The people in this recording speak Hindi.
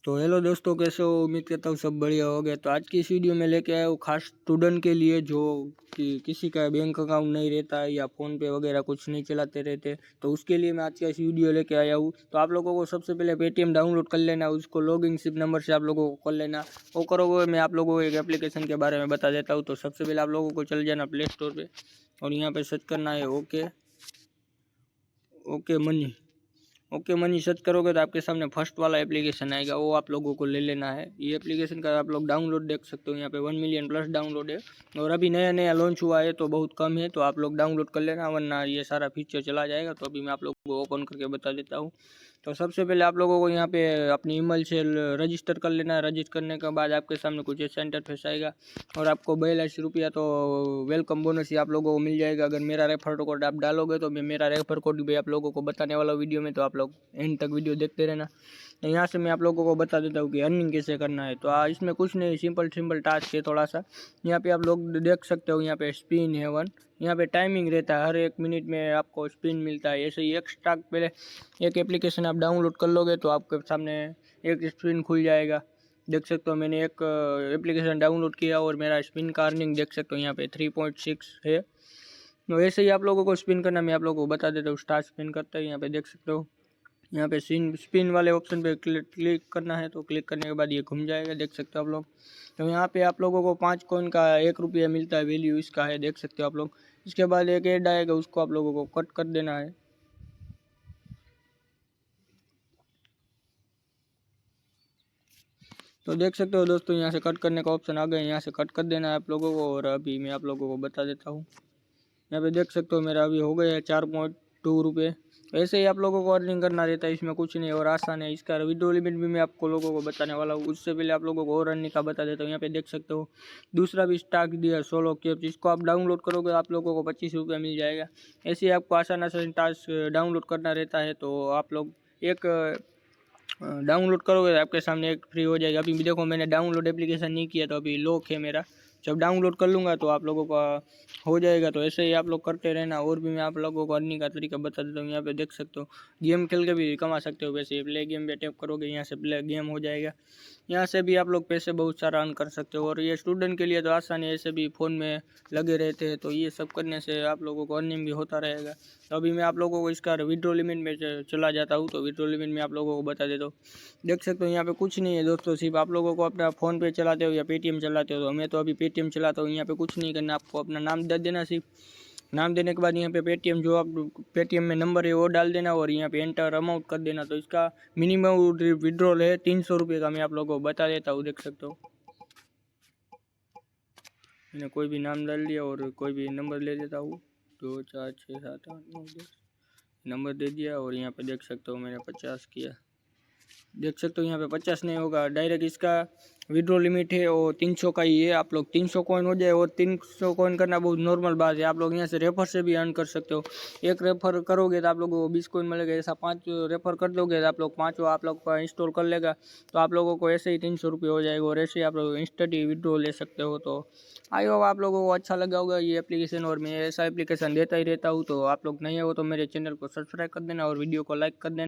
तो हेलो दोस्तों, कैसे हो? उम्मीद करता हूँ सब बढ़िया हो गया। तो आज की इस वीडियो में लेके आया हूँ खास स्टूडेंट के लिए जो कि किसी का बैंक अकाउंट नहीं रहता है या फ़ोन पे वगैरह कुछ नहीं चलाते रहते, तो उसके लिए मैं आज का इस वीडियो लेके आया हूँ। तो आप लोगों को सबसे पहले पेटीएम डाउनलोड कर लेना, उसको लॉगिन सिप नंबर से आप लोगों को कर लेना। वो करोगे, मैं आप लोगों को एक एप्लीकेशन के बारे में बता देता हूँ। तो सबसे पहले आप लोगों को चल जाना प्ले स्टोर पर और यहाँ पर सर्च करना है okay money. Okay money search करोगे तो आपके सामने फर्स्ट वाला एप्लीकेशन आएगा, वो आप लोगों को ले लेना है। ये एप्लीकेशन का आप लोग डाउनलोड देख सकते हो, यहाँ पे 1 मिलियन प्लस डाउनलोड है और अभी नया नया लॉन्च हुआ है तो बहुत कम है। तो आप लोग डाउनलोड कर लेना, वरना ये सारा फीचर चला जाएगा। तो अभी मैं आप लोगों को ओपन करके बता देता हूँ। तो सबसे पहले आप लोगों को यहाँ पे अपनी ईमेल से रजिस्टर कर लेना है। रजिस्टर करने के बाद आपके सामने कुछ ऐसा इंटरफेस आएगा और आपको 42 रुपया तो वेलकम बोनस ही आप लोगों को मिल जाएगा अगर मेरा रेफर कोड आप डालोगे। तो मैं मेरा रेफर कोड भी आप लोगों को बताने वाला वीडियो में, तो आप लोग एंड तक वीडियो देखते रहना। तो यहाँ से मैं आप लोगों को बता देता हूँ कि अर्निंग कैसे करना है। तो इसमें कुछ नहीं, सिंपल टास्क है थोड़ा सा। यहाँ पे आप लोग देख सकते हो, यहाँ पे स्पिन है 1, यहाँ पे टाइमिंग रहता है, हर 1 मिनट में आपको स्पिन मिलता है। ऐसे ही एक स्टॉक पहले एक एप्लीकेशन आप डाउनलोड कर लोगे तो आपके सामने एक स्पिन खुल जाएगा। देख सकते हो मैंने एक एप्लीकेशन डाउनलोड किया और मेरा स्पिन का अर्निंग देख सकते हो यहाँ पे 3.6 है। तो ऐसे ही आप लोगों को स्पिन करना, मैं आप लोगों को बता देता हूँ। स्टार्ट स्पिन करते हैं, यहाँ पे देख सकते हो, यहाँ पे स्पिन वाले ऑप्शन पे क्लिक करना है। तो क्लिक करने के बाद ये घूम जाएगा, देख सकते हो आप लोग। तो यहाँ पे आप लोगों को 5 कॉइन का 1 रुपया मिलता है, वैल्यू इसका है, देख सकते हो आप लोग। इसके बाद एक ऐड आएगा, उसको आप लोगों को कट कर देना है। तो देख सकते हो दोस्तों, यहाँ से कट करने का ऑप्शन आ गया, यहाँ से कट कर देना है आप लोगों को। और अभी मैं आप लोगों को बता देता हूँ, यहाँ पे देख सकते हो मेरा अभी हो गया है 4.2 रुपये। ऐसे ही आप लोगों को अर्निंग करना रहता है, इसमें कुछ नहीं और आसान है। इसका विड्रॉ लिमिट भी मैं आपको लोगों को बताने वाला हूँ। उससे पहले आप लोगों को और अर्निंग का बता देता हूँ। यहाँ पे देख सकते हो दूसरा भी स्टॉक दिया 16 कैप्स, इसको आप डाउनलोड करोगे आप लोगों को 25 रुपये मिल जाएगा। ऐसे ही आपको आसान टास्क डाउनलोड करना रहता है। तो आप लोग एक डाउनलोड करोगे आपके सामने एक फ्री हो जाएगा। अभी भी देखो मैंने डाउनलोड एप्लीकेशन नहीं किया तो अभी लॉक है मेरा। जब डाउनलोड कर लूँगा तो आप लोगों का हो जाएगा। तो ऐसे ही आप लोग करते रहना। और भी मैं आप लोगों को अर्निंग का तरीका बता देता हूँ। यहाँ पे देख सकते हो गेम खेल के भी कमा सकते हो वैसे। प्ले गेम पे टैप करोगे, यहाँ से प्ले गेम हो जाएगा। यहाँ से भी आप लोग पैसे बहुत सारा अर्न कर सकते हो। और ये स्टूडेंट के लिए तो आसान है, ऐसे भी फ़ोन में लगे रहते हैं। तो ये सब करने से आप लोगों को अर्निंग भी होता रहेगा। तो अभी मैं आप लोगों को इसका विड्रॉ लिमिट में चला जाता हूँ। तो विड्रॉ लिमिट में आप लोगों को बता देता हूँ। देख सकते हो यहाँ पे कुछ नहीं है दोस्तों, सिर्फ आप लोगों को अपना फ़ोन पे चलाते हो या पेटीएम चलाते हो। तो मैं तो अभी पेटीएम चलाता हूँ। यहाँ पे कुछ नहीं करना, आपको अपना नाम दे देना। सिर्फ नाम देने के बाद यहाँ पे पेटीएम जो आप पेटीएम में नंबर है वो डाल देना और यहाँ पे एंटर अमाउंट कर देना। तो इसका मिनिमम विड्रॉल है 300 रुपये का, मैं आप लोगों को बता देता हूँ। देख सकते हो मैंने कोई भी नाम डाल दिया और कोई भी नंबर ले लेता हूँ। 2 4 6 7 8 9 10 नंबर दे दिया और यहाँ पे देख सकते हो मैंने 50 किया। देख सकते हो यहाँ पे 50 नहीं होगा, डायरेक्ट इसका विड्रॉ लिमिट है और 300 का ही है। आप लोग 300 कॉइन हो जाए और 300 कॉइन करना बहुत नॉर्मल बात है। आप लोग यहाँ से रेफर से भी अर्न कर सकते हो। एक रेफर करोगे तो आप लोगों को 20 कॉइन मिलेगा। ऐसा 5 रेफर कर दोगे तो आप लोग 5 आप लोग का इंस्टॉल कर लेगा तो आप लोगों को ऐसे ही 300 रुपये हो जाएगा और ऐसे ही आप लोग इंस्टेंट ही विड्रॉ ले सकते हो। तो आई होप आप लोगों को अच्छा लगा होगा ये एप्लीकेशन, और मैं ऐसा एप्लीकेशन देता ही रहता हूँ। तो आप लोग नहीं हो तो मेरे चैनल को सब्सक्राइब कर देना और वीडियो को लाइक कर देना।